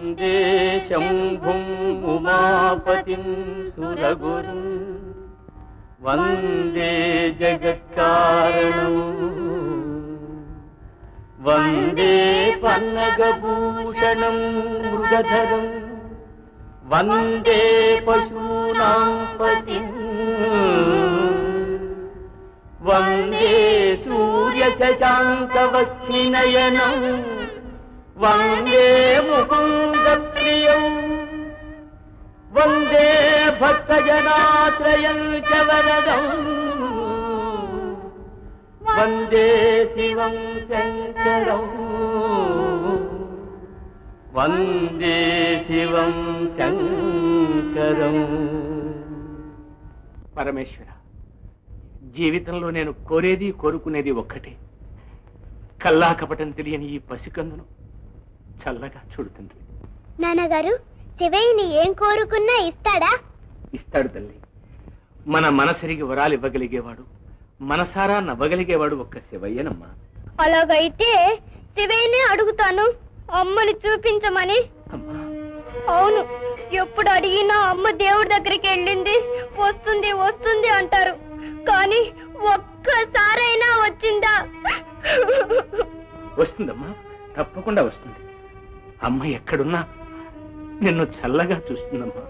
వందే శంభుం ఉమాపతిం సురగురుం వందే జగత్కారణం వందే పన్నగభూషణం మృగధరం వందే పశూనాం పతిం వందే సూర్య శశాంకవక్నినయనం వందే ముకుంద ప్రియం వందే భక్తజనాశ్రయం చ వరదం వందే శివం శంకరం వందే శివం శంకరం. పరమేశ్వర, జీవితంలో నేను కోరేది కోరుకునేది ఒక్కటే, కల్లా కపటం తెలియని ఈ పసికందును చల్లగా చూడుతుంది. నాన్నగారు, శివయ్యని ఏం కోరుకున్నా ఇస్తాడా? ఇస్తాడు తల్లి. మన మనసరిగి వరాలు ఇవ్వగలిగేవాడు, మనసారా నవ్వగలిగేవాడు ఒక్క శివయ్యనమ్మా. అలాగైతే శివయ్యనే అడుగుతాను, అమ్మని చూపించమని. అవును, ఎప్పుడు అడిగినా అమ్మ దేవుడి దగ్గరికి వెళ్ళింది, వస్తుంది వస్తుంది అంటారు, కానీ ఒక్కసారైనా వచ్చిందా? వస్తుందమ్మా, తప్పకుండా వస్తుంది. అమ్మ ఎక్కడున్నా నిన్ను చల్లగా చూస్తుందమ్మా.